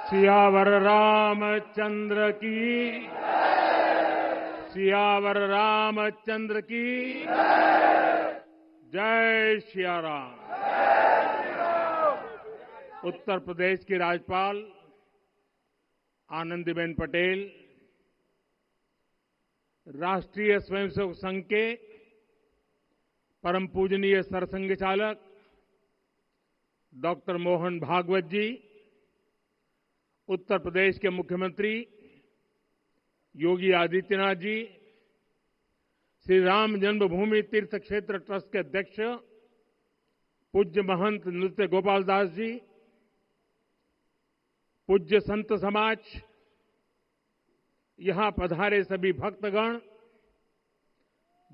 सियावर रामचंद्र की सियावर रामचंद्र की जय सिया राम। उत्तर प्रदेश की राज्यपाल आनंदीबेन पटेल, राष्ट्रीय स्वयंसेवक संघ के परम पूजनीय सरसंघ चालक डॉक्टर मोहन भागवत जी, उत्तर प्रदेश के मुख्यमंत्री योगी आदित्यनाथ जी, श्री राम जन्मभूमि तीर्थ क्षेत्र ट्रस्ट के अध्यक्ष पूज्य महंत नृत्य गोपाल दास जी, पूज्य संत समाज, यहां पधारे सभी भक्तगण,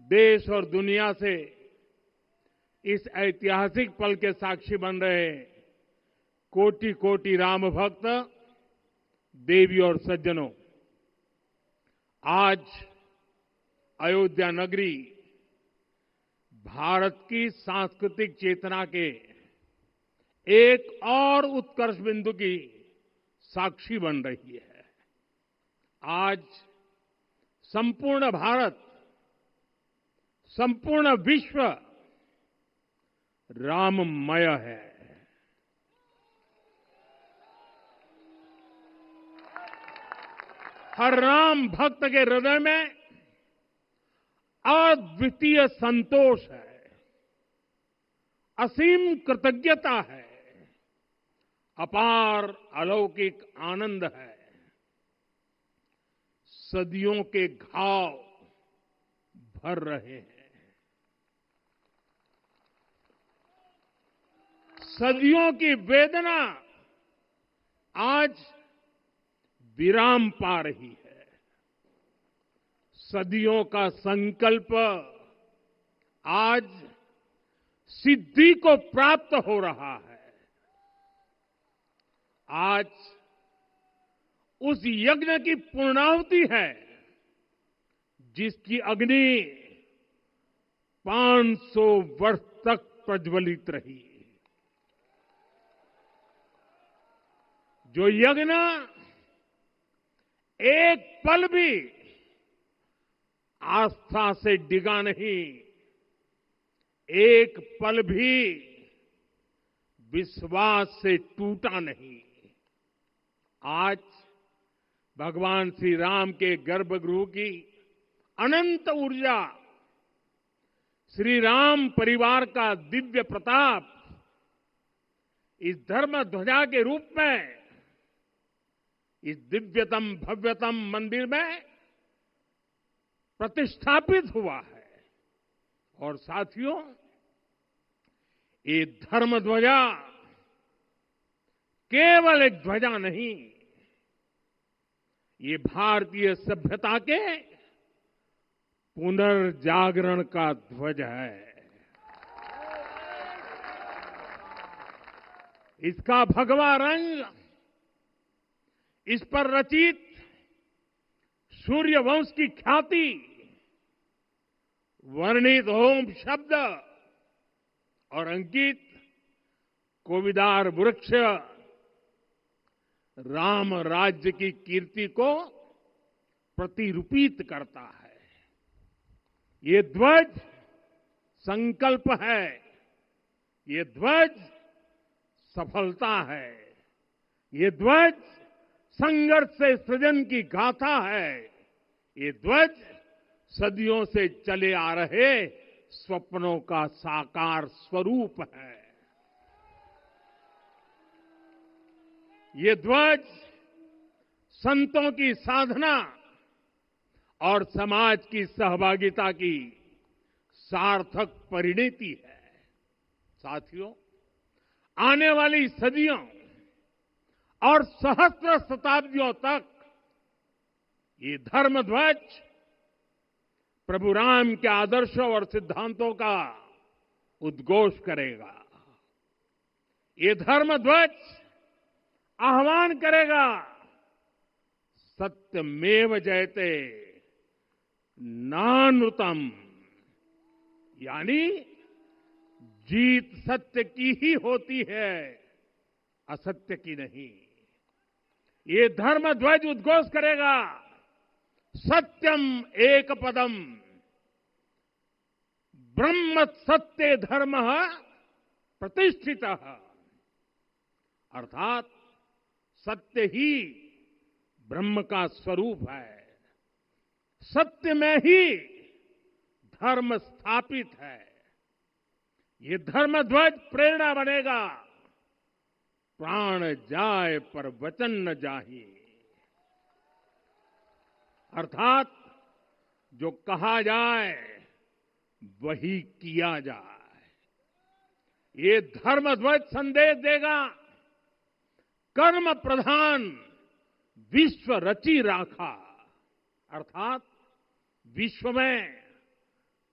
देश और दुनिया से इस ऐतिहासिक पल के साक्षी बन रहे कोटि कोटि राम भक्त, देवी और सज्जनों, आज अयोध्या नगरी भारत की सांस्कृतिक चेतना के एक और उत्कर्ष बिंदु की साक्षी बन रही है। आज संपूर्ण भारत, संपूर्ण विश्व राममय है। हर राम भक्त के हृदय में अद्वितीय संतोष है, असीम कृतज्ञता है, अपार अलौकिक आनंद है। सदियों के घाव भर रहे हैं, सदियों की वेदना आज विराम पा रही है। सदियों का संकल्प आज सिद्धि को प्राप्त हो रहा है। आज उस यज्ञ की पूर्णाहुति है जिसकी अग्नि 500 वर्ष तक प्रज्वलित रही। जो यज्ञ एक पल भी आस्था से डिगा नहीं, एक पल भी विश्वास से टूटा नहीं। आज भगवान श्री राम के गर्भगृह की अनंत ऊर्जा, श्री राम परिवार का दिव्य प्रताप इस धर्म ध्वजा के रूप में इस दिव्यतम भव्यतम मंदिर में प्रतिष्ठापित हुआ है। और साथियों, ये धर्म ध्वजा केवल एक ध्वजा नहीं, ये भारतीय सभ्यता के पुनर्जागरण का ध्वज है। इसका भगवा रंग, इस पर रचित सूर्य वंश की ख्याति, वर्णित ओम शब्द और अंकित कोविदार वृक्ष राम राज्य की कीर्ति को प्रतिरूपित करता है। ये ध्वज संकल्प है, ये ध्वज सफलता है, ये ध्वज संघर्ष से सृजन की गाथा है, ये ध्वज सदियों से चले आ रहे स्वप्नों का साकार स्वरूप है। ये ध्वज संतों की साधना और समाज की सहभागिता की सार्थक परिणति है। साथियों, आने वाली सदियों और सहस्त्र शताब्दियों तक ये धर्म ध्वज प्रभु राम के आदर्शों और सिद्धांतों का उद्घोष करेगा। ये धर्म ध्वज आह्वान करेगा, सत्यमेव जयते नानृतम, यानी जीत सत्य की ही होती है, असत्य की नहीं। ये धर्म ध्वज उद्घोष करेगा, सत्यम एक पदम, ब्रह्म सत्य धर्म प्रतिष्ठित, अर्थात सत्य ही ब्रह्म का स्वरूप है, सत्य में ही धर्म स्थापित है। ये धर्म ध्वज प्रेरणा बनेगा, प्राण जाए पर वचन न जाहि, अर्थात जो कहा जाए वही किया जाए। ये धर्म ध्वज संदेश देगा, कर्म प्रधान विश्व रची राखा, अर्थात विश्व में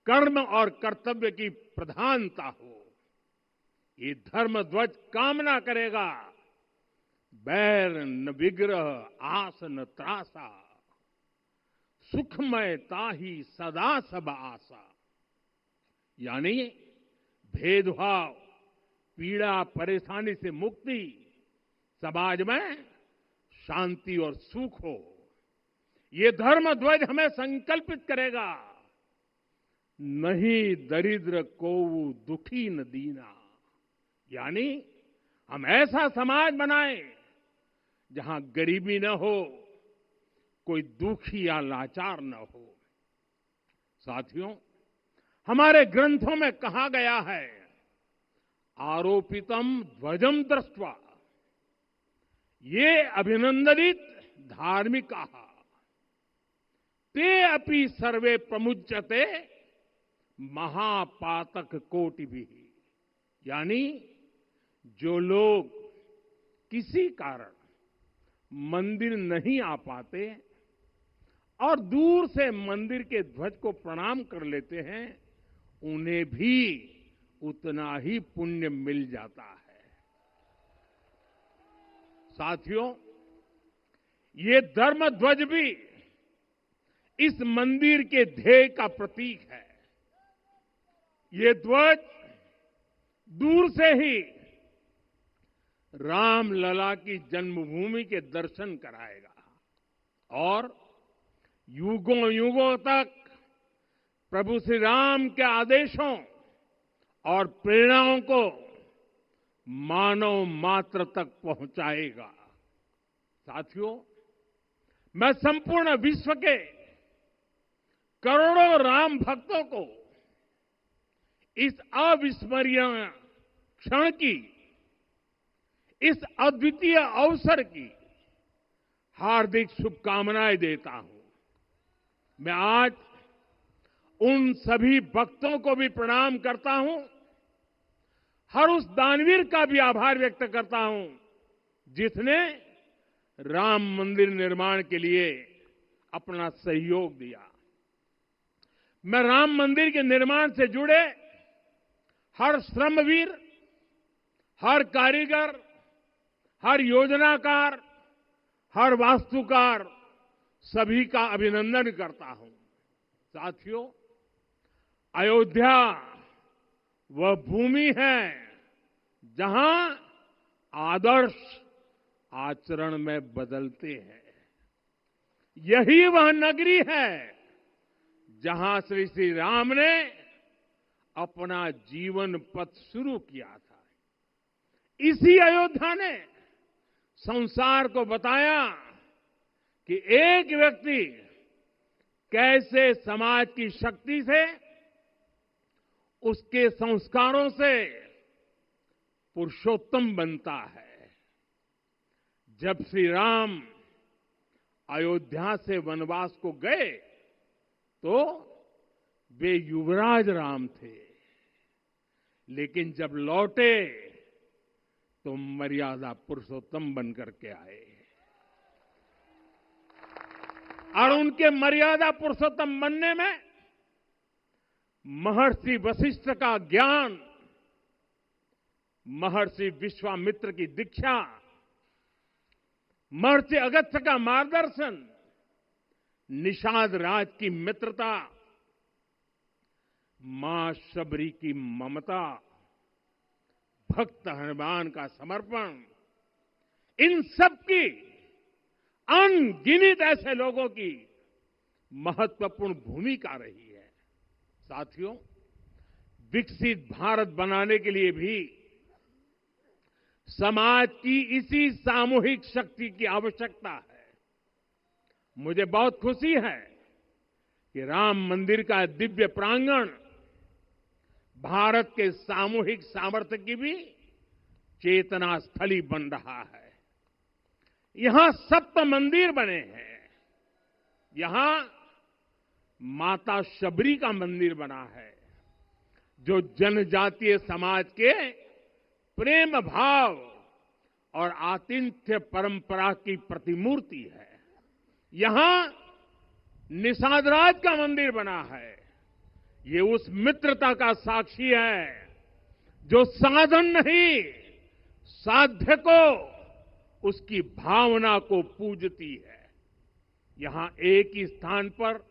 कर्म और कर्तव्य की प्रधानता हो। ये धर्म ध्वज कामना करेगा, बैर न विग्रह आस न त्रासा, सुखमय ताहि सदा सब आशा, यानी भेदभाव, पीड़ा, परेशानी से मुक्ति, समाज में शांति और सुख हो। ये धर्म ध्वज हमें संकल्पित करेगा, नहीं दरिद्र कोउ दुखी न दीना, यानी हम ऐसा समाज बनाएं जहां गरीबी न हो, कोई दुखी या लाचार न हो। साथियों, हमारे ग्रंथों में कहा गया है, आरोपितम ध्वजम दृष्ट्वा ये अभिनंदनित धार्मिका ते अपि सर्वे प्रमुच्यते महापातक कोटि भी, यानी जो लोग किसी कारण मंदिर नहीं आ पाते और दूर से मंदिर के ध्वज को प्रणाम कर लेते हैं, उन्हें भी उतना ही पुण्य मिल जाता है। साथियों, ये धर्म ध्वज भी इस मंदिर के ध्येय का प्रतीक है। ये ध्वज दूर से ही राम लला की जन्मभूमि के दर्शन कराएगा और युगों युगों तक प्रभु श्री राम के आदेशों और प्रेरणाओं को मानव मात्र तक पहुंचाएगा। साथियों, मैं संपूर्ण विश्व के करोड़ों राम भक्तों को इस अविस्मरणीय क्षण की, इस अद्वितीय अवसर की हार्दिक शुभकामनाएं देता हूं। मैं आज उन सभी भक्तों को भी प्रणाम करता हूं, हर उस दानवीर का भी आभार व्यक्त करता हूं जिसने राम मंदिर निर्माण के लिए अपना सहयोग दिया। मैं राम मंदिर के निर्माण से जुड़े हर श्रमवीर, हर कारीगर, हर योजनाकार, हर वास्तुकार, सभी का अभिनंदन करता हूं। साथियों, अयोध्या वह भूमि है जहां आदर्श आचरण में बदलते हैं। यही वह नगरी है जहां श्री राम ने अपना जीवन पथ शुरू किया था। इसी अयोध्या ने संसार को बताया कि एक व्यक्ति कैसे समाज की शक्ति से, उसके संस्कारों से पुरुषोत्तम बनता है। जब श्री राम अयोध्या से वनवास को गए तो वे युवराज राम थे, लेकिन जब लौटे तो मर्यादा पुरुषोत्तम बनकर के आए और उनके मर्यादा पुरुषोत्तम बनने में महर्षि वशिष्ठ का ज्ञान, महर्षि विश्वामित्र की दीक्षा, महर्षि अगस्त्य का मार्गदर्शन, निषाद राज की मित्रता, मां शबरी की ममता, भक्त हनुमान का समर्पण, इन सब की अनगिनत ऐसे लोगों की महत्वपूर्ण भूमिका रही है। साथियों, विकसित भारत बनाने के लिए भी समाज की इसी सामूहिक शक्ति की आवश्यकता है। मुझे बहुत खुशी है कि राम मंदिर का दिव्य प्रांगण भारत के सामूहिक सामर्थ्य की भी चेतना स्थली बन रहा है। यहां 7 मंदिर बने हैं। यहां माता शबरी का मंदिर बना है, जो जनजातीय समाज के प्रेम भाव और आतिथ्य परंपरा की प्रतिमूर्ति है। यहां निषादराज का मंदिर बना है। ये उस मित्रता का साक्षी है जो साधन नहीं, साध्य को, उसकी भावना को पूजती है। यहां एक ही स्थान पर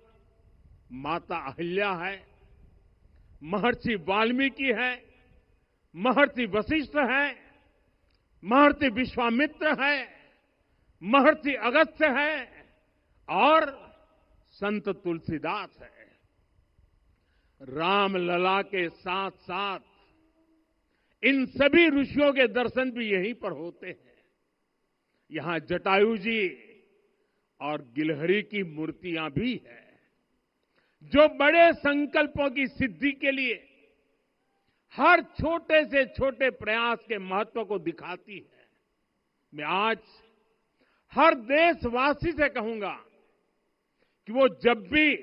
माता अहिल्या है, महर्षि वाल्मीकि है, महर्षि वशिष्ठ है, महर्षि विश्वामित्र है, महर्षि अगस्त्य है और संत तुलसीदास है। रामलला के साथ साथ इन सभी ऋषियों के दर्शन भी यहीं पर होते हैं। यहां जटायु जी और गिलहरी की मूर्तियां भी है, जो बड़े संकल्पों की सिद्धि के लिए हर छोटे से छोटे प्रयास के महत्व को दिखाती है। मैं आज हर देशवासी से कहूंगा कि वो जब भी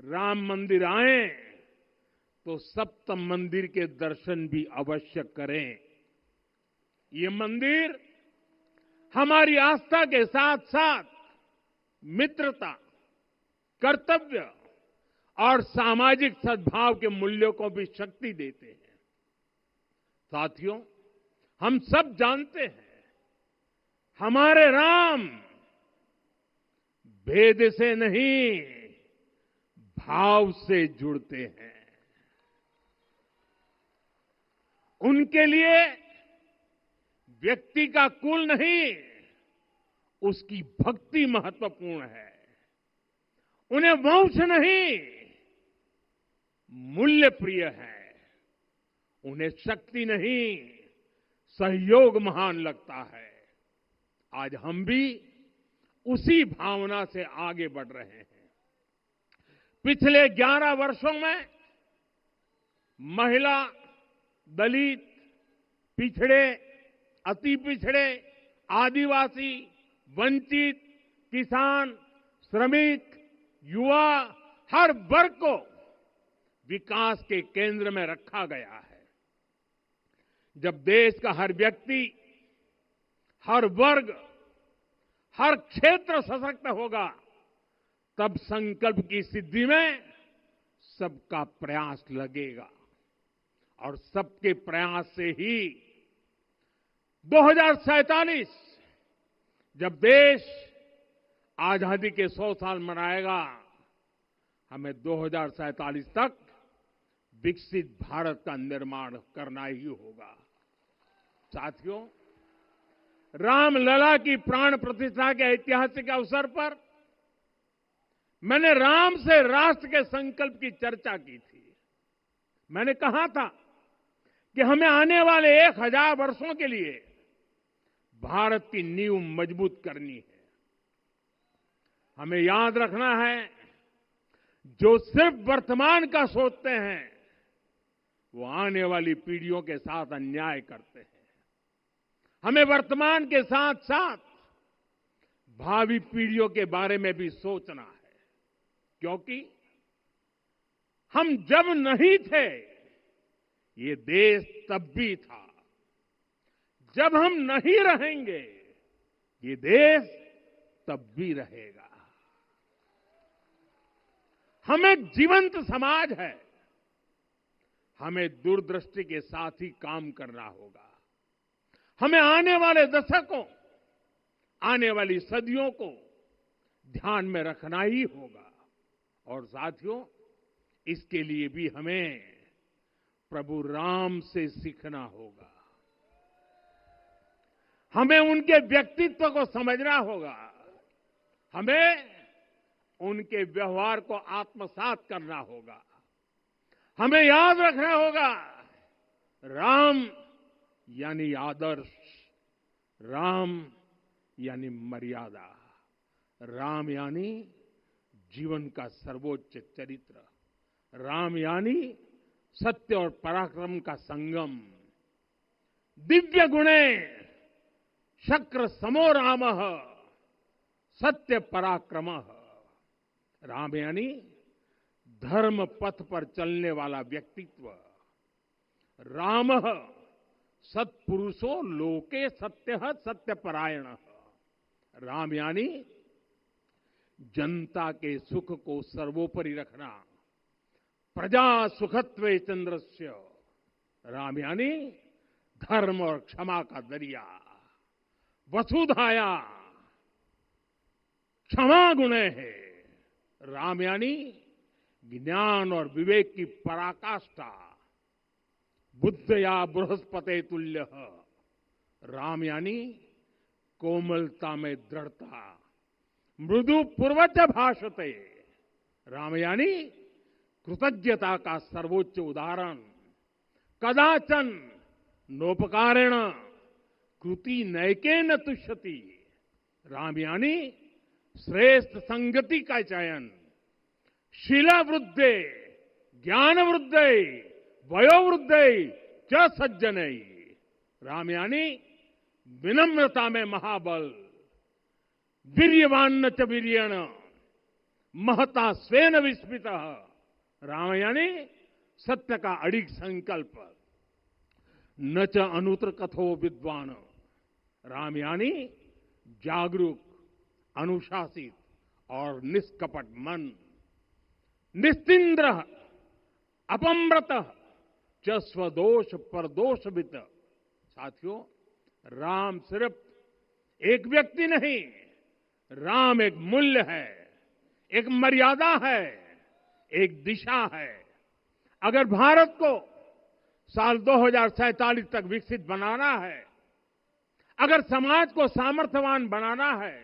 राम मंदिर आए तो सप्त मंदिर के दर्शन भी अवश्य करें। ये मंदिर हमारी आस्था के साथ साथ मित्रता, कर्तव्य और सामाजिक सद्भाव के मूल्यों को भी शक्ति देते हैं। साथियों, हम सब जानते हैं हमारे राम भेद से नहीं, भाव से जुड़ते हैं। उनके लिए व्यक्ति का कुल नहीं, उसकी भक्ति महत्वपूर्ण है। उन्हें वंश नहीं, मूल्य प्रिय है। उन्हें शक्ति नहीं, सहयोग महान लगता है। आज हम भी उसी भावना से आगे बढ़ रहे हैं। पिछले 11 वर्षों में महिला, दलित, पिछड़े, अति पिछड़े, आदिवासी, वंचित, किसान, श्रमिक, युवा, हर वर्ग को विकास के केंद्र में रखा गया है। जब देश का हर व्यक्ति, हर वर्ग, हर क्षेत्र सशक्त होगा, तब संकल्प की सिद्धि में सबका प्रयास लगेगा और सबके प्रयास से ही 2047 जब देश आजादी के 100 साल मनाएगा, हमें 2047 तक विकसित भारत का निर्माण करना ही होगा। साथियों, रामलला की प्राण प्रतिष्ठा के ऐतिहासिक अवसर पर मैंने राम से राष्ट्र के संकल्प की चर्चा की थी। मैंने कहा था कि हमें आने वाले 1000 वर्षों के लिए भारत की नींव मजबूत करनी है। हमें याद रखना है, जो सिर्फ वर्तमान का सोचते हैं वो आने वाली पीढ़ियों के साथ अन्याय करते हैं। हमें वर्तमान के साथ साथ भावी पीढ़ियों के बारे में भी सोचना है, क्योंकि हम जब नहीं थे ये देश तब भी था, जब हम नहीं रहेंगे ये देश तब भी रहेगा। हम एक जीवंत समाज है, हमें दूरदृष्टि के साथ ही काम करना होगा। हमें आने वाले दशकों, आने वाली सदियों को ध्यान में रखना ही होगा। और साथियों, इसके लिए भी हमें प्रभु राम से सीखना होगा। हमें उनके व्यक्तित्व को समझना होगा। हमें उनके व्यवहार को आत्मसात करना होगा। हमें याद रखना होगा, राम यानी आदर्श, राम यानी मर्यादा, राम यानी जीवन का सर्वोच्च चरित्र, राम यानी सत्य और पराक्रम का संगम। दिव्य गुणे शक्र समो रामः सत्य पराक्रमः। राम यानी धर्म पथ पर चलने वाला व्यक्तित्व। रामः सत्पुरुषो लोके सत्यः सत्यपरायणः। राम यानी जनता के सुख को सर्वोपरि रखना। प्रजा सुखत्वे चंद्रस्य। राम यानी धर्म और क्षमा का दरिया। वसुधाया क्षमा गुणे है। राम यानी ज्ञान और विवेक की पराकाष्ठा। बुद्ध या बृहस्पति तुल्य। राम यानी कोमलता में दृढ़ता। मृदु पूर्वज भाषते। राम यानी कृतज्ञता का सर्वोच्च उदाहरण। कदाचन नोपकारेण कृति नैकेन तुष्यति। राम यानी श्रेष्ठ संगति का चयन। शीला वृद्धे ज्ञान वृद्धे वयोवृद्धे च सज्जनै। राम यानी विनम्रता में महाबल। वीर्यवान च वीर्येण महता स्वेन विस्मितः। राम यानी सत्य का अडिग संकल्प। न च अनुत्र कथो विद्वान। राम यानी जागरूक, अनुशासित और निष्कपट मन। निस्तिंद्र अपम्रत च स्वदोष परदोषवित। साथियों, राम सिर्फ एक व्यक्ति नहीं, राम एक मूल्य है, एक मर्यादा है, एक दिशा है। अगर भारत को साल 2047 तक विकसित बनाना है, अगर समाज को सामर्थ्यवान बनाना है,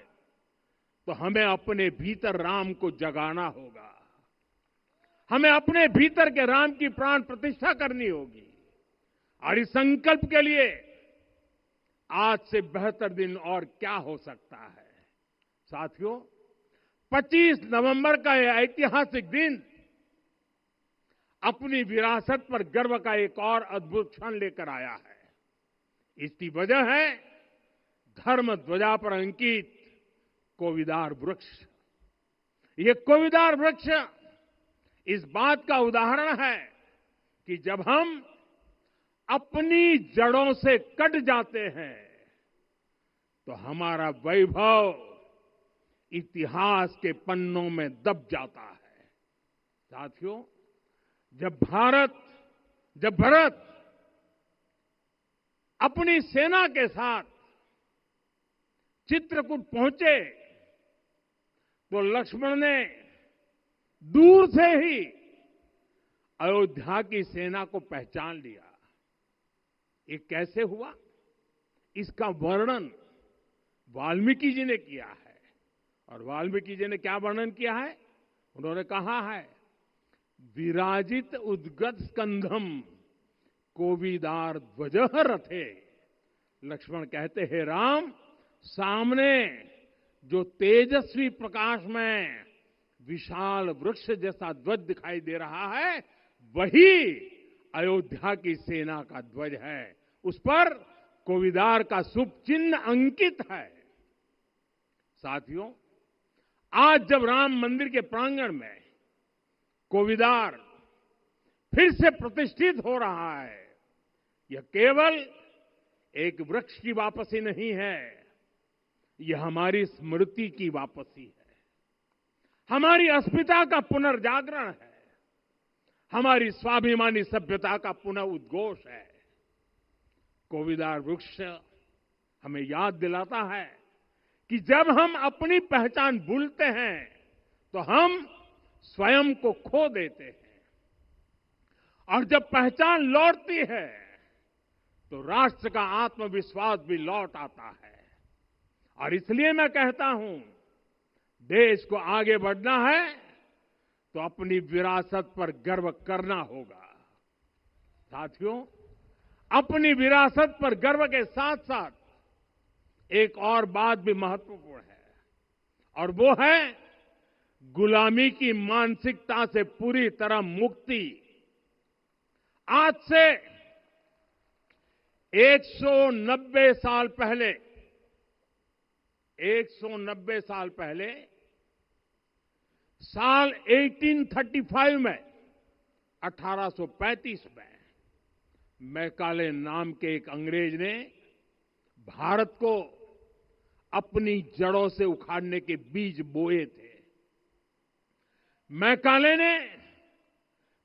तो हमें अपने भीतर राम को जगाना होगा। हमें अपने भीतर के राम की प्राण प्रतिष्ठा करनी होगी। और इस संकल्प के लिए आज से बेहतर दिन और क्या हो सकता है। साथियों, 25 नवंबर का यह ऐतिहासिक दिन अपनी विरासत पर गर्व का एक और अद्भुत क्षण लेकर आया है। इसकी वजह है धर्म ध्वजा पर अंकित कोविदार वृक्ष। ये कोविदार वृक्ष इस बात का उदाहरण है कि जब हम अपनी जड़ों से कट जाते हैं तो हमारा वैभव इतिहास के पन्नों में दब जाता है। साथियों, जब भरत अपनी सेना के साथ चित्रकूट पहुंचे तो लक्ष्मण ने दूर से ही अयोध्या की सेना को पहचान लिया। ये कैसे हुआ? इसका वर्णन वाल्मीकि जी ने किया है। और वाल्मीकि जी ने क्या वर्णन किया है? उन्होंने कहा है, विराजित उद्गत स्कंधम कोविदार ध्वजः रथे। लक्ष्मण कहते हैं, राम, सामने जो तेजस्वी प्रकाश में विशाल वृक्ष जैसा ध्वज दिखाई दे रहा है, वही अयोध्या की सेना का ध्वज है। उस पर कोविदार का शुभ चिन्ह अंकित है। साथियों, आज जब राम मंदिर के प्रांगण में कोविदार फिर से प्रतिष्ठित हो रहा है, यह केवल एक वृक्ष की वापसी नहीं है, यह हमारी स्मृति की वापसी है, हमारी अस्मिता का पुनर्जागरण है, हमारी स्वाभिमानी सभ्यता का पुनः उद्घोष है। कोविदार वृक्ष हमें याद दिलाता है कि जब हम अपनी पहचान भूलते हैं तो हम स्वयं को खो देते हैं, और जब पहचान लौटती है तो राष्ट्र का आत्मविश्वास भी लौट आता है। और इसलिए मैं कहता हूं, देश को आगे बढ़ना है तो अपनी विरासत पर गर्व करना होगा। साथियों, अपनी विरासत पर गर्व के साथ साथ एक और बात भी महत्वपूर्ण है, और वो है गुलामी की मानसिकता से पूरी तरह मुक्ति। आज से 190 साल पहले 190 साल पहले साल 1835 में 1835 में मैकाले नाम के एक अंग्रेज ने भारत को अपनी जड़ों से उखाड़ने के बीज बोए थे। मैकाले ने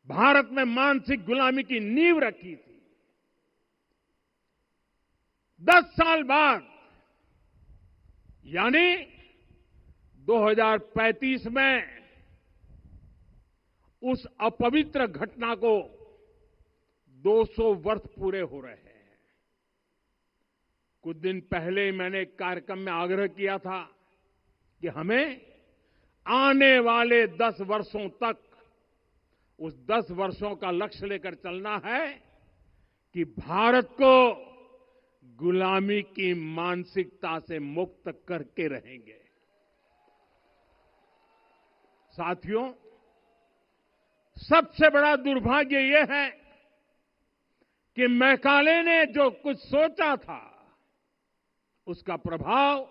भारत में मानसिक गुलामी की नींव रखी थी। 10 साल बाद यानी 2035 में उस अपवित्र घटना को 200 वर्ष पूरे हो रहे हैं। कुछ दिन पहले मैंने एक कार्यक्रम में आग्रह किया था कि हमें आने वाले 10 वर्षों तक उस 10 वर्षों का लक्ष्य लेकर चलना है कि भारत को गुलामी की मानसिकता से मुक्त करके रहेंगे। साथियों, सबसे बड़ा दुर्भाग्य यह है कि मैकाले ने जो कुछ सोचा था उसका प्रभाव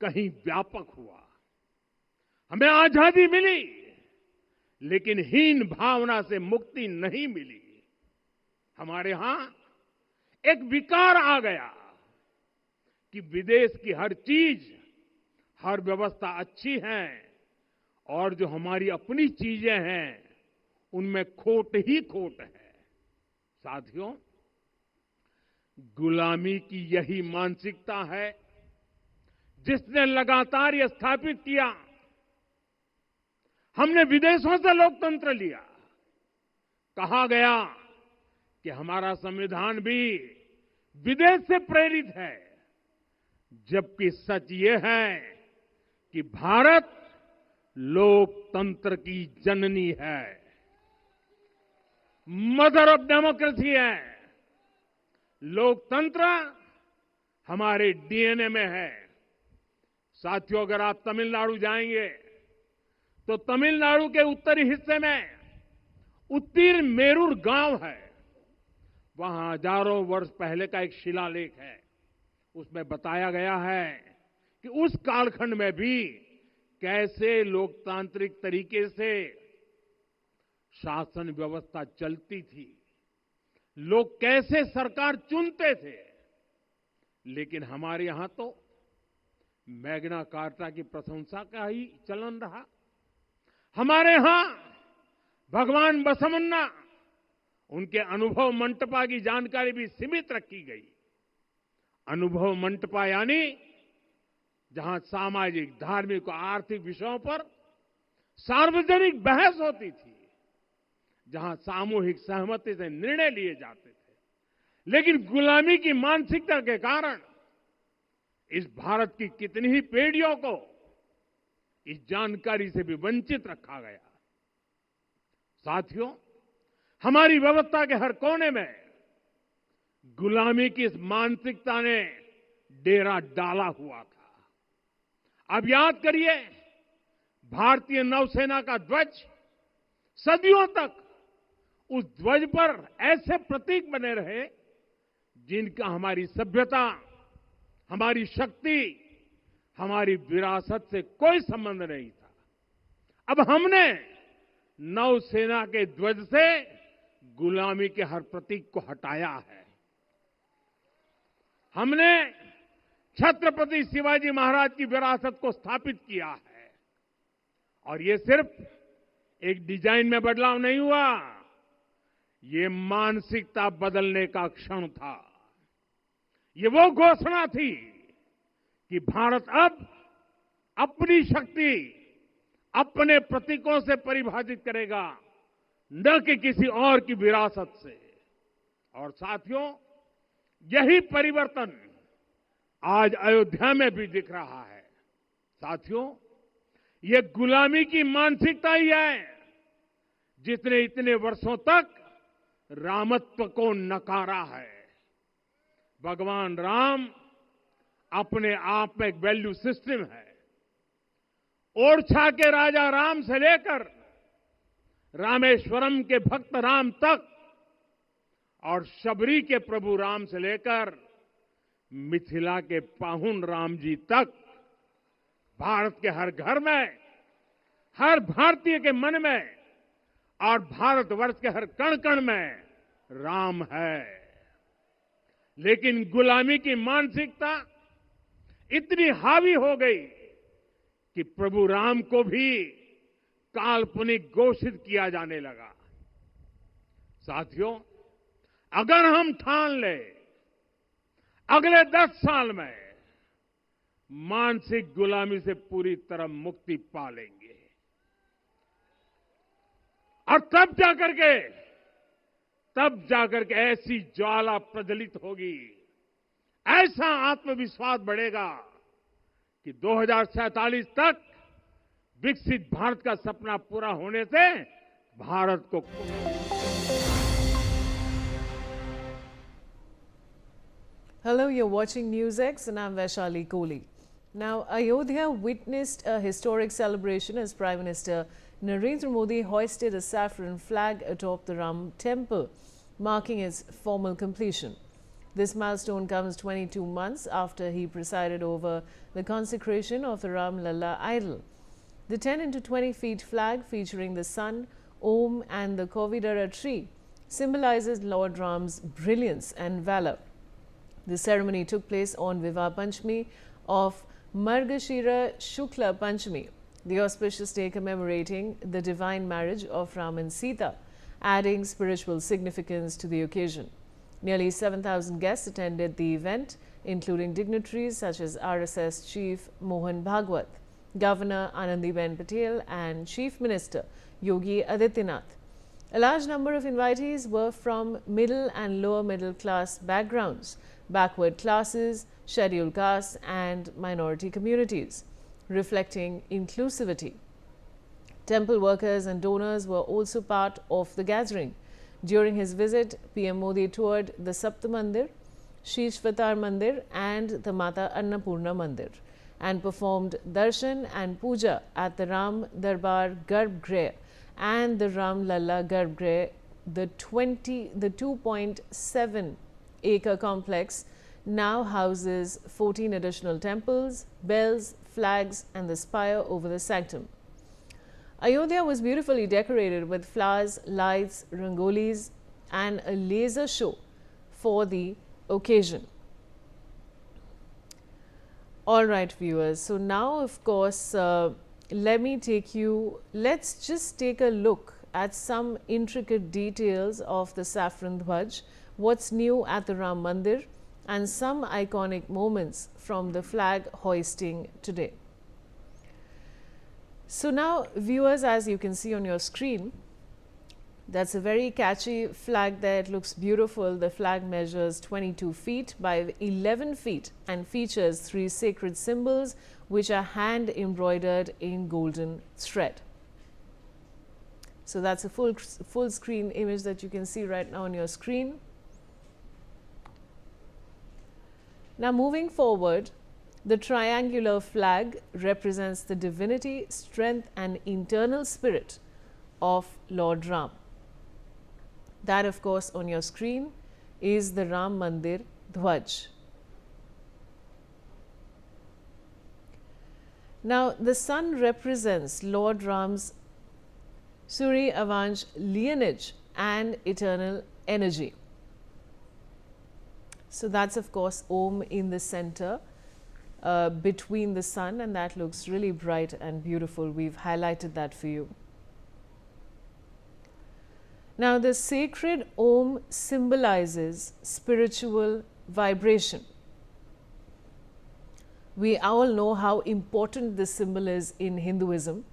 कहीं व्यापक हुआ। हमें आजादी मिली, लेकिन हीन भावना से मुक्ति नहीं मिली। हमारे यहां एक विकार आ गया कि विदेश की हर चीज, हर व्यवस्था अच्छी है और जो हमारी अपनी चीजें हैं उनमें खोट ही खोट है। साथियों, गुलामी की यही मानसिकता है जिसने लगातार यह स्थापित किया। हमने विदेशों से लोकतंत्र लिया। कहा गया कि हमारा संविधान भी विदेश से प्रेरित है, जबकि सच ये है कि भारत लोकतंत्र की जननी है, मदर ऑफ डेमोक्रेसी है। लोकतंत्र हमारे डीएनए में है। साथियों, अगर आप तमिलनाडु जाएंगे तो तमिलनाडु के उत्तरी हिस्से में उत्तीरमेरूर गांव है। वहां हजारों वर्ष पहले का एक शिलालेख है। उसमें बताया गया है कि उस कालखंड में भी कैसे लोकतांत्रिक तरीके से शासन व्यवस्था चलती थी, लोग कैसे सरकार चुनते थे। लेकिन हमारे यहां तो मैग्ना कार्टा की प्रशंसा का ही चलन रहा। हमारे यहां भगवान बसवन्ना, उनके अनुभव मंटपा की जानकारी भी सीमित रखी गई। अनुभव मंटपा यानी जहां सामाजिक, धार्मिक और आर्थिक विषयों पर सार्वजनिक बहस होती थी, जहां सामूहिक सहमति से निर्णय लिए जाते थे। लेकिन गुलामी की मानसिकता के कारण इस भारत की कितनी ही पीढ़ियों को इस जानकारी से भी वंचित रखा गया। साथियों, हमारी व्यवस्था के हर कोने में गुलामी की इस मानसिकता ने डेरा डाला हुआ था। अब याद करिए, भारतीय नौसेना का ध्वज सदियों तक उस ध्वज पर ऐसे प्रतीक बने रहे जिनका हमारी सभ्यता, हमारी शक्ति, हमारी विरासत से कोई संबंध नहीं था। अब हमने नौसेना के ध्वज से गुलामी के हर प्रतीक को हटाया है। हमने छत्रपति शिवाजी महाराज की विरासत को स्थापित किया है। और ये सिर्फ एक डिजाइन में बदलाव नहीं हुआ, ये मानसिकता बदलने का क्षण था। ये वो घोषणा थी कि भारत अब अपनी शक्ति अपने प्रतीकों से परिभाषित करेगा, न कि किसी और की विरासत से। और साथियों, यही परिवर्तन आज अयोध्या में भी दिख रहा है। साथियों, ये गुलामी की मानसिकता ही है जिसने इतने वर्षों तक रामत्व को नकारा है। भगवान राम अपने आप में एक वैल्यू सिस्टम है। ओरछा के राजा राम से लेकर रामेश्वरम के भक्त राम तक और शबरी के प्रभु राम से लेकर मिथिला के पाहुन राम जी तक भारत के हर घर में, हर भारतीय के मन में और भारतवर्ष के हर कण कण में राम है। लेकिन गुलामी की मानसिकता इतनी हावी हो गई कि प्रभु राम को भी काल्पनिक घोषित किया जाने लगा। साथियों, अगर हम ठान ले अगले 10 साल में मानसिक गुलामी से पूरी तरह मुक्ति पा लेंगे और तब जाकर के ऐसी ज्वाला प्रज्वलित होगी, ऐसा आत्मविश्वास बढ़ेगा कि 2047 तक विकसित भारत का सपना पूरा होने से भारत को Hello, you're watching NewsX and I'm Vaishali Kohli. Now, Ayodhya witnessed a historic celebration as Prime Minister Narendra Modi hoisted a saffron flag atop the Ram temple, marking its formal completion. This milestone comes 22 months after he presided over the consecration of the Ram Lalla idol. The 10 into 20 feet flag featuring the sun, Om and the Kovidara tree symbolizes Lord Ram's brilliance and valor. The ceremony took place on Vivah Panchami of Margashira Shukla Panchami, the auspicious day commemorating the divine marriage of Ram and Sita, adding spiritual significance to the occasion. Nearly 7,000 guests attended the event, including dignitaries such as RSS Chief Mohan Bhagwat, Governor Anandiben Patel and Chief Minister Yogi Adityanath. A large number of invitees were from middle and lower middle class backgrounds, backward classes, scheduled castes and minority communities, reflecting inclusivity. Temple workers and donors were also part of the gathering. During his visit, PM Modi toured the Sapta Mandir, Shishvatar Mandir and the Mata Annapurna Mandir and performed darshan and puja at the Ram Darbar Garbh and the Ram Lalla Garbh. The 2.7 acre complex now houses 14 additional temples, bells, flags and the spire over the sanctum. Ayodhya was beautifully decorated with flowers, lights, rangolis and a laser show for the occasion. All right, viewers. So now, of course, let's just take a look at some intricate details of the Saffron Dhwaj, what's new at the Ram Mandir and some iconic moments from the flag hoisting today. So now, viewers, as you can see on your screen, that's a very catchy flag there. It looks beautiful. The flag measures 22 feet by 11 feet and features 3 sacred symbols which are hand embroidered in golden thread. So that's a full screen image that you can see right now on your screen. Now moving forward, the triangular flag represents the divinity, strength and internal spirit of Lord Ram. That, of course, on your screen is the Ram Mandir Dhwaj. Now, the sun represents Lord Ram's Surya Vansh lineage and eternal energy. So that's, of course, Om in the center between the sun, and that looks really bright and beautiful. We've highlighted that for you. Now, the sacred Om symbolizes spiritual vibration. We all know how important this symbol is in Hinduism,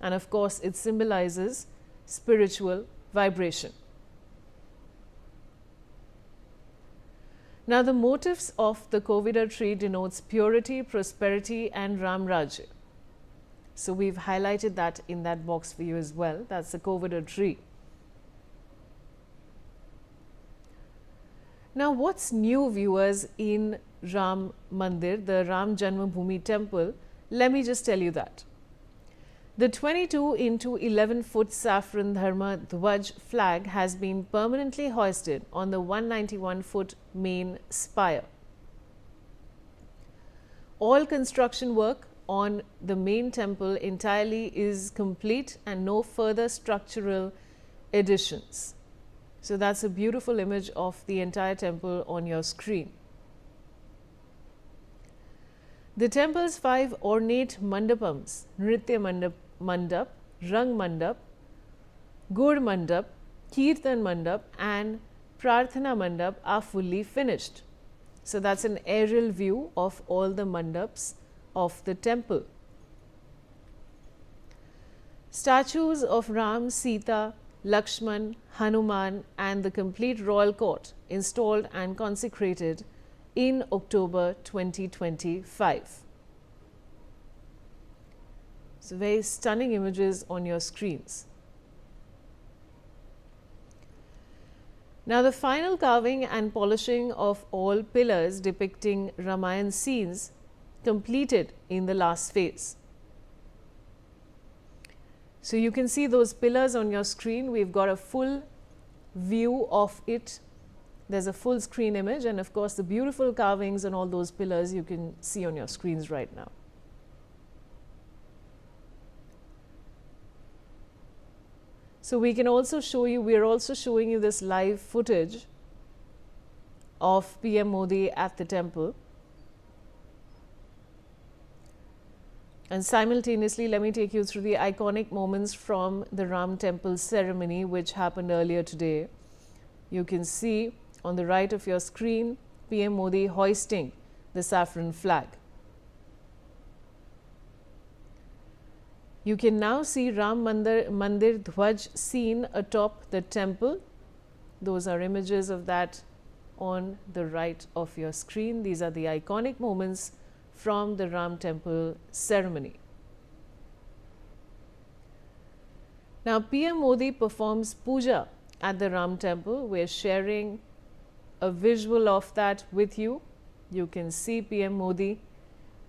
and of course, it symbolizes spiritual vibration. Now, the motifs of the Kovidar tree denotes purity, prosperity and Ram Rajya. So we've highlighted that in that box for you as well. That's the Kovada tree. Now, what's new, viewers, in Ram Mandir, the Ram Janmabhoomi temple? Let me just tell you that. The 22 into 11 foot saffron dharma dhwaj flag has been permanently hoisted on the 191 foot main spire. All construction work on the main temple entirely is complete and no further structural additions. So that's a beautiful image of the entire temple on your screen. The temple's 5 ornate mandapams, Nritya Mandap, Rang Mandap, Gur Mandap, Kirtan Mandap and Prarthana Mandap are fully finished. So that's an aerial view of all the mandaps of the temple. Statues of Ram, Sita, Lakshman, Hanuman and the complete royal court installed and consecrated in October 2025. So very stunning images on your screens. Now the final carving and polishing of all pillars depicting Ramayan scenes completed in the last phase. So you can see those pillars on your screen. We've got a full view of it. There's a full screen image and of course the beautiful carvings and all those pillars you can see on your screens right now. So we can also show you, we are also showing you this live footage of PM Modi at the temple. And simultaneously, let me take you through the iconic moments from the Ram temple ceremony which happened earlier today. You can see on the right of your screen, PM Modi hoisting the saffron flag. You can now see Ram Mandir Dhwaj seen atop the temple. Those are images of that on the right of your screen. These are the iconic moments from the Ram temple ceremony. Now PM Modi performs puja at the Ram temple. We're sharing a visual of that with you. You can see PM Modi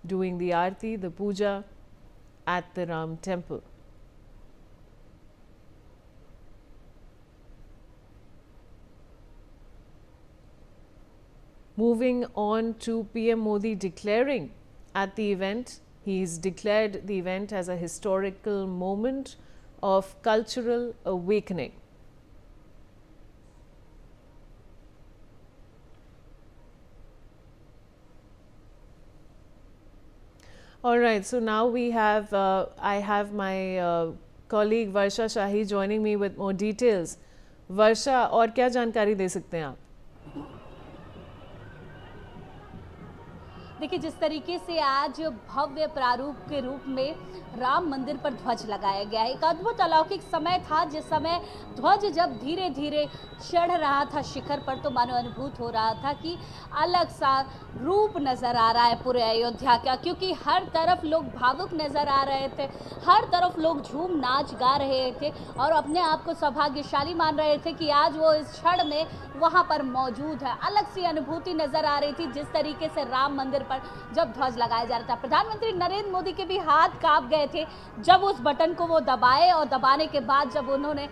doing the aarti, the puja at the Ram temple. Moving on to PM Modi declaring at the event, he's declared the event as a historical moment of cultural awakening. All right, so now we have, I have my colleague Varsha Shahi joining me with more details. Varsha, और क्या जानकारी दे सकते हैं आप? देखिए, जिस तरीके से आज भव्य प्रारूप के रूप में राम मंदिर पर ध्वज लगाया गया है, एक अद्भुत अलौकिक समय था जिस समय ध्वज जब धीरे धीरे चढ़ रहा था शिखर पर, तो मानो अनुभूत हो रहा था कि अलग सा रूप नजर आ रहा है पूरे अयोध्या का, क्योंकि हर तरफ लोग भावुक नजर आ रहे थे, हर तरफ लोग झूम नाच गा रहे थे और अपने आप को सौभाग्यशाली मान रहे थे कि आज वो इस क्षण में वहाँ पर मौजूद है। अलग सी अनुभूति नजर आ रही थी जिस तरीके से राम मंदिर पर जब ध्वज लगाया जा रहा था। प्रधानमंत्री नरेंद्र मोदी के भी हाथ कांप गए थे जब उस बटन को वो दबाए और दबाने के बाद जब उन्होंने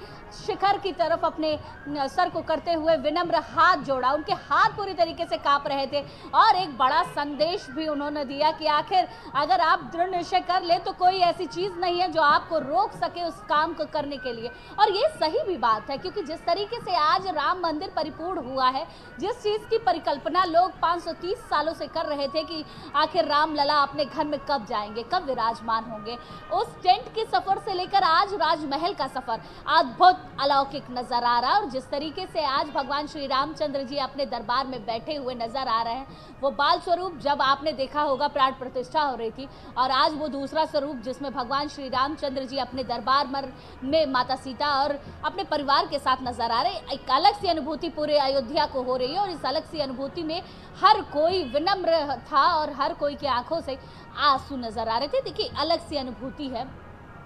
शिखर की तरफ अपने सर को करते हुए विनम्र हाथ जोड़ा, उनके हाथ पूरी तरीके से कांप रहे थे और एक बड़ा संदेश भी उन्होंने दिया कि आखिर अगर आप दृढ़ निश्चय कर ले तो कोई ऐसी चीज नहीं है जो आपको रोक सके उस काम को करने के लिए। और ये सही भी बात है, क्योंकि जिस तरीके से आज राम मंदिर परिपूर्ण हुआ है, जिस चीज की परिकल्पना लोग 530 सालों से कर रहे थे कि आखिर राम लला अपने घर में कब जाएंगे, कब विराजमान होंगे, उस टेंट के सफर से लेकर आज राजमहल का सफर अद्भुत अलौकिक नजर आ रहा है। और जिस तरीके से आज भगवान श्री रामचंद्र जी अपने दरबार में बैठे हुए नजर आ रहे हैं, वो बाल स्वरूप जब आपने देखा होगा प्राण प्रतिष्ठा हो रही थी, और आज वो दूसरा स्वरूप जिसमें भगवान श्री रामचंद्र जी अपने दरबार में माता सीता और अपने परिवार के साथ नजर आ रहे हैं। एक अलग सी अनुभूति पूरे अयोध्या को हो रही है और इस अलग सी अनुभूति में हर कोई विनम्र था था और हर कोई की आंखों से आंसू नजर आ रहे थे। देखिए, अलग सी अनुभूति है,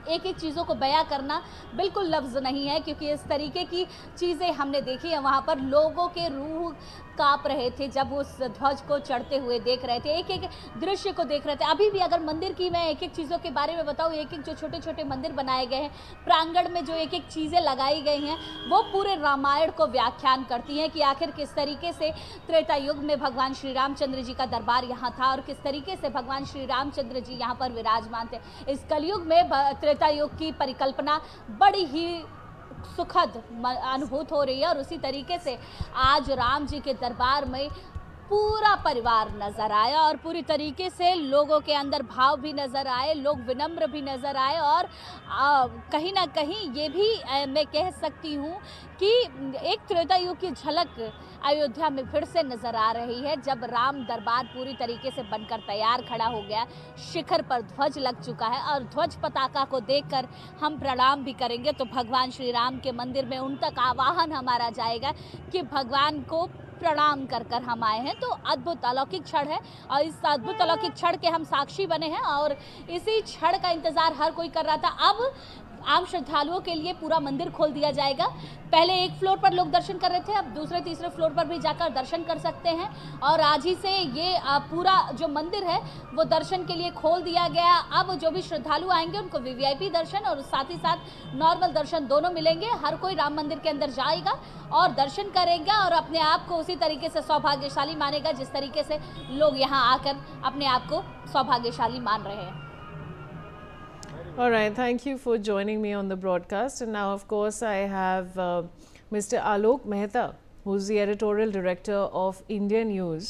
एक एक चीज़ों को बयां करना बिल्कुल लफ्ज़ नहीं है, क्योंकि इस तरीके की चीज़ें हमने देखी है। वहाँ पर लोगों के रूह काँप रहे थे जब उस ध्वज को चढ़ते हुए देख रहे थे, एक एक दृश्य को देख रहे थे। अभी भी अगर मंदिर की मैं एक एक चीज़ों के बारे में बताऊँ, एक एक जो छोटे छोटे मंदिर बनाए गए हैं, प्रांगण में जो एक एक चीज़ें लगाई गई हैं, वो पूरे रामायण को व्याख्यान करती हैं कि आखिर किस तरीके से त्रेता युग में भगवान श्री रामचंद्र जी का दरबार यहाँ था और किस तरीके से भगवान श्री रामचंद्र जी यहाँ पर विराजमान थे। इस कलयुग में त्रेता युग की परिकल्पना बड़ी ही सुखद अनुभूत हो रही है और उसी तरीके से आज राम जी के दरबार में पूरा परिवार नजर आया और पूरी तरीके से लोगों के अंदर भाव भी नजर आए, लोग विनम्र भी नजर आए और कहीं ना कहीं ये भी मैं कह सकती हूँ कि एक त्रेता युग की झलक अयोध्या में फिर से नजर आ रही है, जब राम दरबार पूरी तरीके से बनकर तैयार खड़ा हो गया, शिखर पर ध्वज लग चुका है और ध्वज पताका को देखकर हम प्रणाम भी करेंगे तो भगवान श्री राम के मंदिर में उन तक आवाहन हमारा जाएगा कि भगवान को प्रणाम कर कर हम आए हैं। तो अद्भुत अलौकिक क्षण है और इस अद्भुत अलौकिक क्षण के हम साक्षी बने हैं और इसी क्षण का इंतजार हर कोई कर रहा था। अब आम श्रद्धालुओं के लिए पूरा मंदिर खोल दिया जाएगा। पहले एक फ्लोर पर लोग दर्शन कर रहे थे, अब दूसरे तीसरे फ्लोर पर भी जाकर दर्शन कर सकते हैं और आज ही से ये पूरा जो मंदिर है वो दर्शन के लिए खोल दिया गया। अब जो भी श्रद्धालु आएंगे उनको वीवीआईपी दर्शन और साथ ही साथ नॉर्मल दर्शन दोनों मिलेंगे। हर कोई राम मंदिर के अंदर जाएगा और दर्शन करेगा और अपने आप को उसी तरीके से सौभाग्यशाली मानेगा जिस तरीके से लोग यहाँ आकर अपने आप को सौभाग्यशाली मान रहे हैं। All right, thank you for joining me on the broadcast. And now, of course, I have Mr. Alok Mehta, who's the editorial director of Indian News.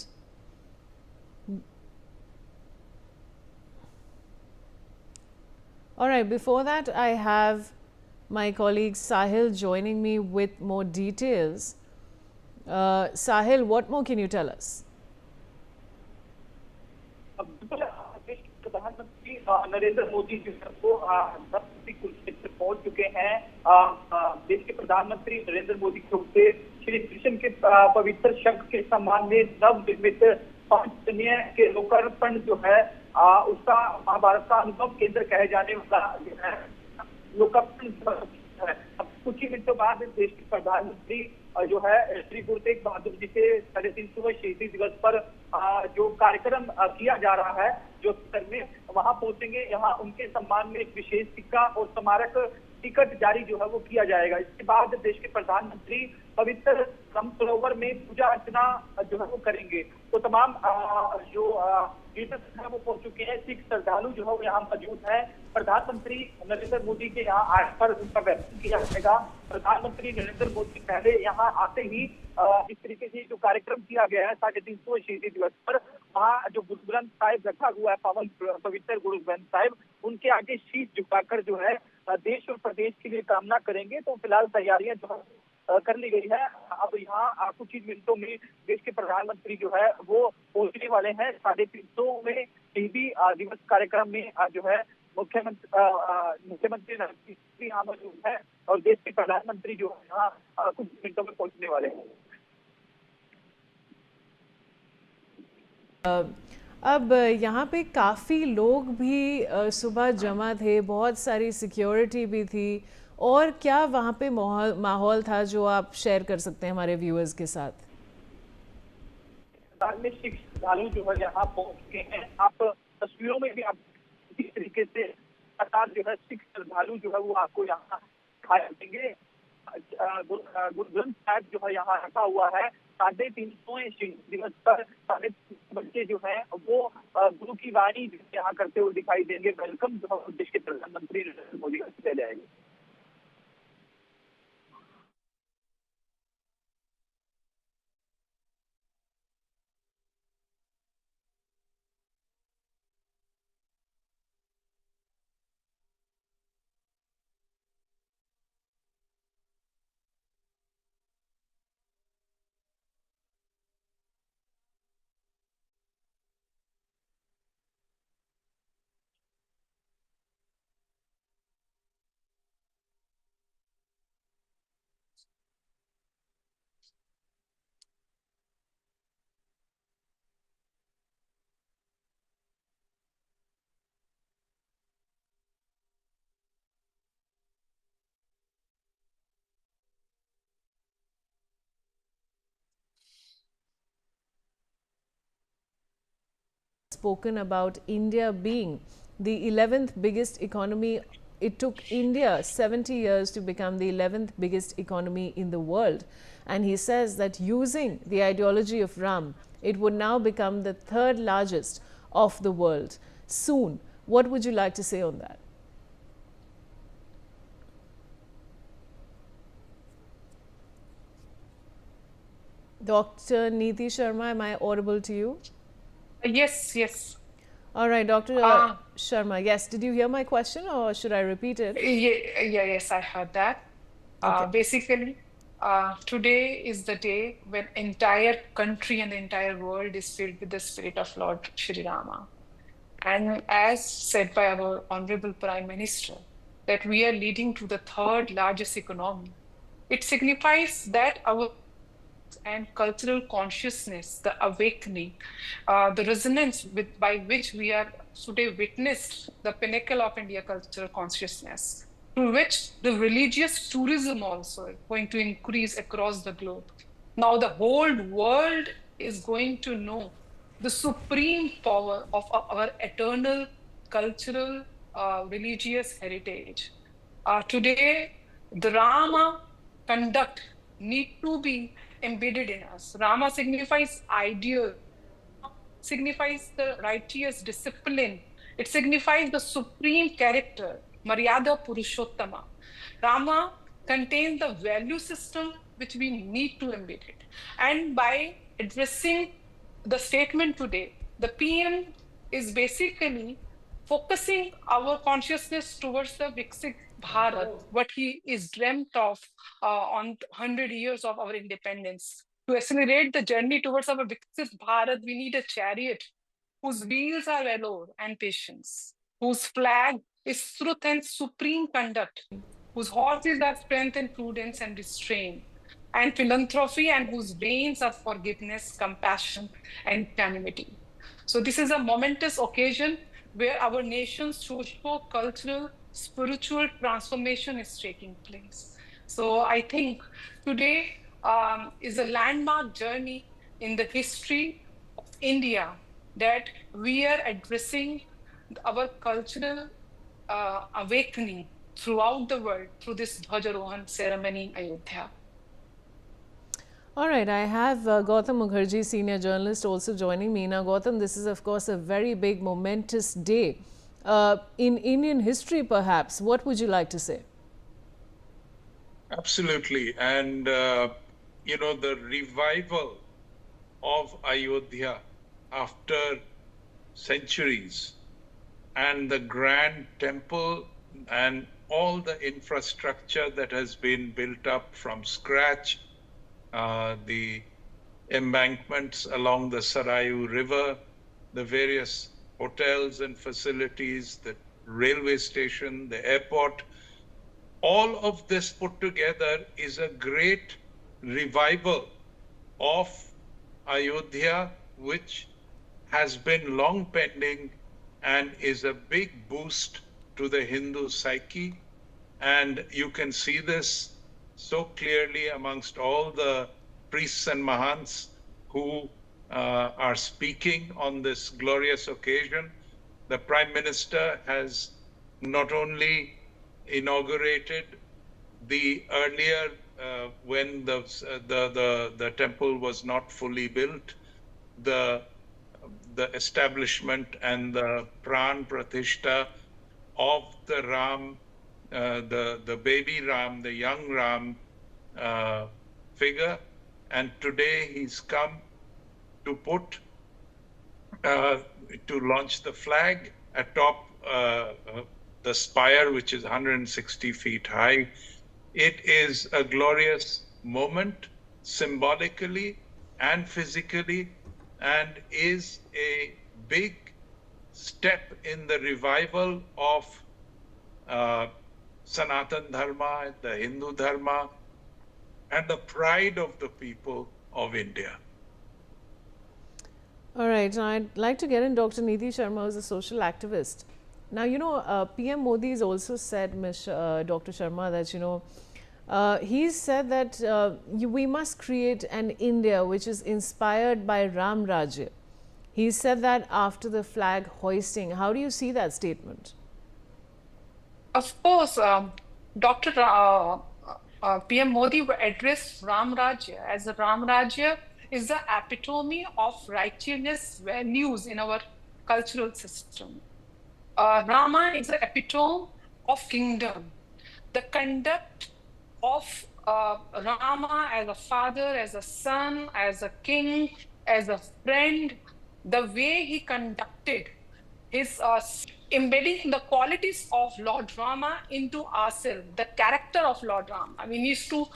All right, before that, I have my colleague Sahil joining me with more details. Sahil, what more can you tell us? प्रधानमंत्री नरेंद्र मोदी जो है वो कुरुक्षेत्र पहुंच चुके हैं। देश के प्रधानमंत्री नरेंद्र मोदी की ओर से श्री कृष्ण के पवित्र शंख के सम्मान में नव निर्मित 5 कन्या के लोकार्पण जो है उसका महाभारत का अनुभव केंद्र कहे जाने वाला जो है लोकार्पण है। अब कुछ ही मिनटों बाद देश के प्रधानमंत्री जो है श्री गुरु तेग बहादुर जी के 350वें शहीदी दिवस पर जो कार्यक्रम किया जा रहा है जो स्तर में वहां पहुंचेंगे। यहाँ उनके सम्मान में एक विशेष सिक्का और स्मारक टिकट जारी जो है वो किया जाएगा। इसके बाद देश के प्रधानमंत्री पवित्र राम सरोवर में पूजा अर्चना जो है वो करेंगे। तो तमाम जो लीडर्स है वो पहुंच चुके हैं। सिख श्रद्धालु जो है वो यहाँ मौजूद है। प्रधानमंत्री नरेंद्र मोदी के यहाँ आने पर उनका वेलकम किया जाएगा। प्रधानमंत्री नरेंद्र मोदी पहले यहाँ आते ही इस तरीके से जो कार्यक्रम किया गया है 350वें शहीदी दिवस पर, वहाँ जो गुरु ग्रंथ साहिब रखा हुआ है पावन पवित्र गुरु ग्रंथ साहिब, उनके आगे शीश झुकाकर जो है देश और प्रदेश के लिए कामना करेंगे। तो फिलहाल तैयारियां जो है कर ली गई है। अब यहाँ कुछ ही मिनटों में देश के प्रधानमंत्री जो है वो पहुंचने वाले हैं। 350वें शहीदी दिवस कार्यक्रम में जो है मुख्यमंत्री नरेंद्र मोदी यहाँ मौजूद है और देश के प्रधानमंत्री जो है यहाँ कुछ मिनटों में पहुंचने वाले हैं। अब यहाँ पे काफ़ी लोग भी सुबह जमा थे, बहुत सारी सिक्योरिटी भी थी, और क्या वहाँ पे माहौल था जो आप शेयर कर सकते हैं हमारे व्यूअर्स के साथ? सिख श्रद्धालु जो है यहाँ पहुँच चुके हैं। आप तस्वीरों में भी आप इसी तरीके से जो है सिख श्रद्धालु जो है वो आपको यहाँ दिखाई देंगे। गुरु ग्रंथ साहिब जो है यहाँ रखा हुआ है। 350वें शहीदी दिवस पर 3:30 बच्चे जो है वो गुरु की वाणी यहाँ करते हुए दिखाई देंगे। वेलकम जो है देश के प्रधानमंत्री नरेंद्र मोदी का किया जाएगा। spoken about India being the 11th biggest economy. It took India 70 years to become the 11th biggest economy in the world. And he says that using the ideology of Ram, it would now become the third largest of the world soon. What would you like to say on that? Dr. Neeti Sharma, am I audible to you? Yes, yes. All right, Dr. Sharma, yes. Did you hear my question or should I repeat it? Yes, I heard that. Okay. Basically, today is the day when entire country and the entire world is filled with the spirit of Lord Shri Rama. And as said by our Honorable Prime Minister, that we are leading to the third largest economy. It signifies that our and cultural consciousness, the awakening, the resonance by which we are today witnessed the pinnacle of India cultural consciousness, through which the religious tourism also is going to increase across the globe. Now the whole world is going to know the supreme power of our eternal cultural, religious heritage. Today, the Rama conduct need to be embedded in us. Rama signifies ideal, signifies the righteous discipline. It signifies the supreme character, Maryada Purushottama. Rama contains the value system which we need to embed it. And by addressing the statement today, the PM is basically focusing our consciousness towards the Viksit Bharat, what he is dreamt of on 100 years of our independence. To accelerate the journey towards our Viksit Bharat, we need a chariot whose wheels are valor and patience, whose flag is truth and supreme conduct, whose horses are strength and prudence and restraint, and philanthropy, and whose veins are forgiveness, compassion, and equanimity. So this is a momentous occasion where our nation's social, cultural, spiritual transformation is taking place. So I think today is a landmark journey in the history of India that we are addressing our cultural awakening throughout the world through this Dhwajarohan ceremony in Ayodhya. All right, I have Gautam Mukherjee, senior journalist, also joining me. Now, Gautam, this is, of course, a very big, momentous day. In Indian history, perhaps, what would you like to say? Absolutely. And, you know, the revival of Ayodhya after centuries and the grand temple and all the infrastructure that has been built up from scratch, the embankments along the Sarayu River, the various hotels and facilities, the railway station, the airport, all of this put together is a great revival of Ayodhya, which has been long pending and is a big boost to the Hindu psyche. And you can see this so clearly amongst all the priests and mahants who are speaking on this glorious occasion. The Prime Minister has not only inaugurated the earlier when the temple was not fully built, the establishment and the Pran Pratishtha of the Ram, the baby Ram, the young Ram figure, and today he's come to put to launch the flag atop the spire, which is 160 feet high. It is a glorious moment, symbolically and physically, and is a big step in the revival of Sanatan Dharma, the Hindu Dharma, and the pride of the people of India. All right, now I'd like to get in Dr. Neeti Sharma, who's a social activist. Now, you know, PM Modi has also said, Dr. Sharma, that, you know, he's said that we must create an India which is inspired by Ram Rajya. He said that after the flag hoisting. How do you see that statement? Of course, Dr. PM Modi addressed Ram Rajya as the Ram Rajya is the epitome of righteousness values in our cultural system. Rama is the epitome of kingdom. The conduct of Rama as a father, as a son, as a king, as a friend, the way he conducted his embedding the qualities of Lord Rama into ourselves, the character of Lord Rama. I mean, used to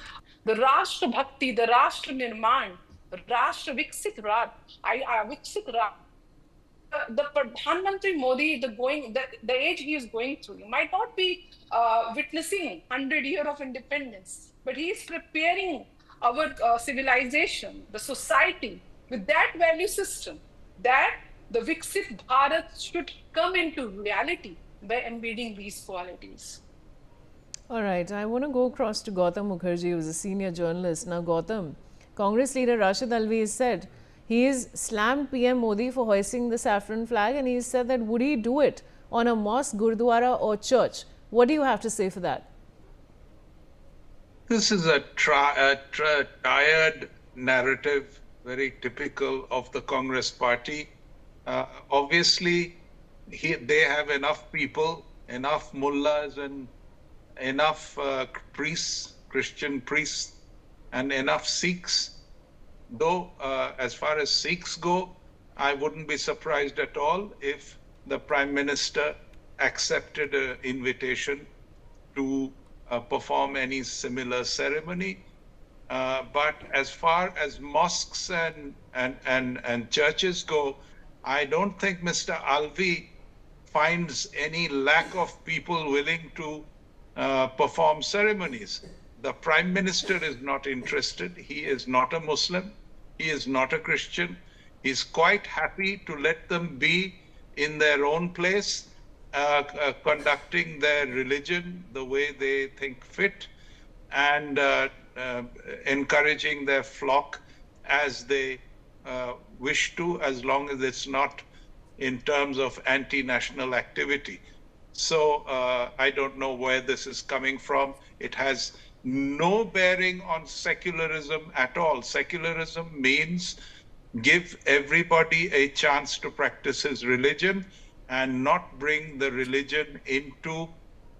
the Rashtra Bhakti, the Rashtra Nirman, Rashtra Viksit Raj, Viksit Raj. The Pradhan Mantri Modi, the age he is going through, he might not be witnessing 100 years of independence, but he is preparing our civilization, the society, with that value system, that the Viksit Bharat should come into reality by embedding these qualities. All right, I want to go across to Gautam Mukherjee, who's a senior journalist. Now, Gautam, Congress leader Rashid Alvi has said he has slammed PM Modi for hoisting the saffron flag, and he said that would he do it on a mosque, gurdwara or church? What do you have to say for that? This is a tired narrative, very typical of the Congress party. Obviously, they have enough people, enough mullahs and enough priests, Christian priests, and enough Sikhs. Though, as far as Sikhs go, I wouldn't be surprised at all if the Prime Minister accepted an invitation to perform any similar ceremony. But as far as mosques and churches go, I don't think Mr. Alvi finds any lack of people willing to perform ceremonies. The Prime Minister is not interested. He is not a Muslim. He is not a Christian. He's quite happy to let them be in their own place, conducting their religion the way they think fit, and encouraging their flock as they wish to, as long as it's not in terms of anti-national activity. So I don't know where this is coming from. It has no bearing on secularism at all. Secularism means give everybody a chance to practice his religion and not bring the religion into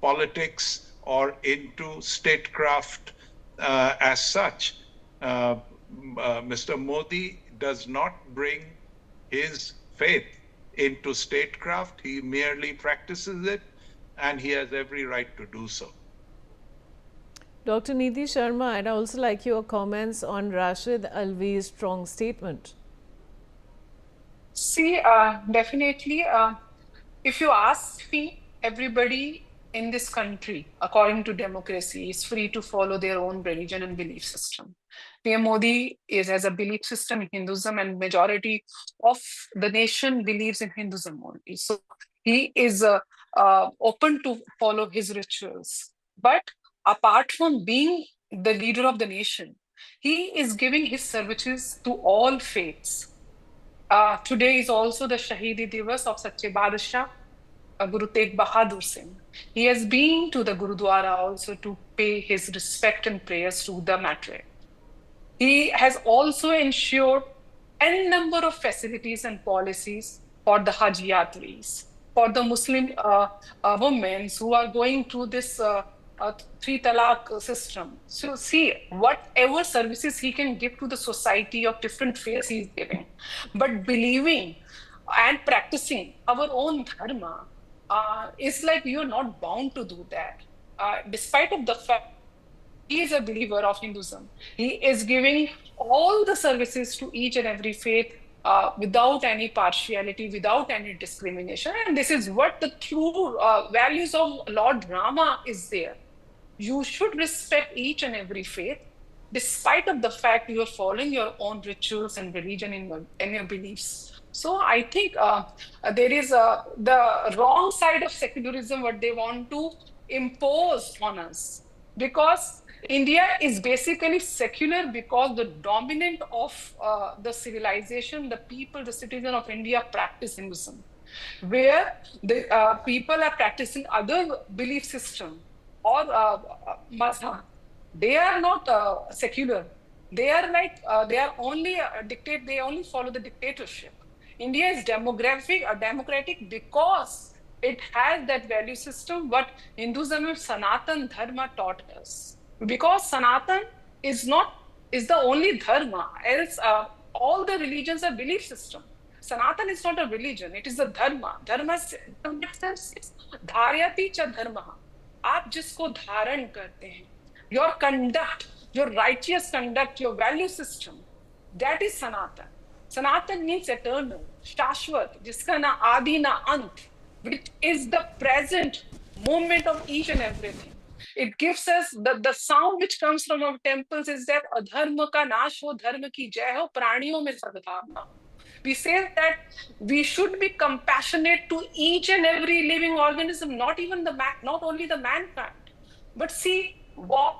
politics or into statecraft as such. Mr. Modi does not bring his faith into statecraft. He merely practices it, and he has every right to do so. Dr. Nidhi Sharma, I'd also like your comments on Rashid Alvi's strong statement. See, definitely, if you ask me, everybody in this country, according to democracy, is free to follow their own religion and belief system. PM Modi has a belief system in Hinduism, and majority of the nation believes in Hinduism only. So he is open to follow his rituals. But apart from being the leader of the nation, he is giving his services to all faiths. Today is also the Shahidi Divas of Sache Badshah, Guru Tegh Bahadur Singh. He has been to the Gurudwara also to pay his respect and prayers to the matriarch. He has also ensured n number of facilities and policies for the Hajj Yatris, for the Muslim women who are going through this 3 talaq system. So see, whatever services he can give to the society of different faiths he is giving. But believing and practicing our own dharma is like you're not bound to do that. Despite of the fact he is a believer of Hinduism, he is giving all the services to each and every faith without any partiality, without any discrimination. And this is what the true values of Lord Rama is there. You should respect each and every faith, despite of the fact you are following your own rituals and religion in your beliefs. So I think there is the wrong side of secularism, what they want to impose on us. Because India is basically secular because the dominant of the civilization, the people, the citizens of India practice Hinduism, where the people are practicing other belief system or mazhab. They are not secular. They are like they are only dictate. They only follow the dictatorship. India is democratic because it has that value system what Hinduism and Sanatan Dharma taught us. Because Sanatan is the only dharma, else all the religions are belief system. Sanatan is not a religion, it is a dharma. Dharma is धारयति च धर्मः. आप जिसको धारण करते हैं, your conduct, your righteous conduct, your value system, that is Sanatan. Sanatan means eternal, शाश्वत, जिसका ना आदि ना अंत, which is the present moment of each and everything. It gives us the sound which comes from our temples is that adharma ka nash ho, dharma ki jai ho, praniyon mein sadbhavna. We say that we should be compassionate to each and every living organism, not only the mankind, but see what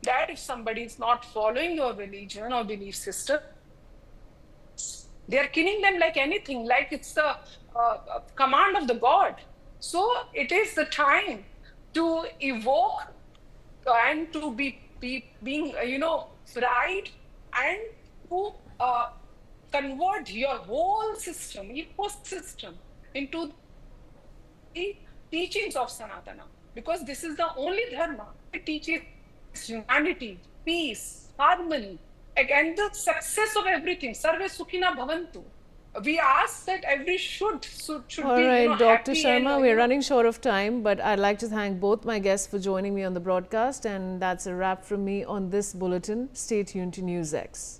that if somebody is not following your religion or belief system, they are killing them like anything, like it's the command of the God. So it is the time to evoke and to be being, fried and to convert your whole system, ecosystem into the teachings of Sanatana. Because this is the only dharma. It teaches humanity, peace, harmony, and the success of everything. Sarve sukhina bhavantu. We ask that every should All be right, Dr. happy Sharma, and, we're running short of time, but I'd like to thank both my guests for joining me on the broadcast, and that's a wrap from me on this bulletin. Stay tuned to NewsX.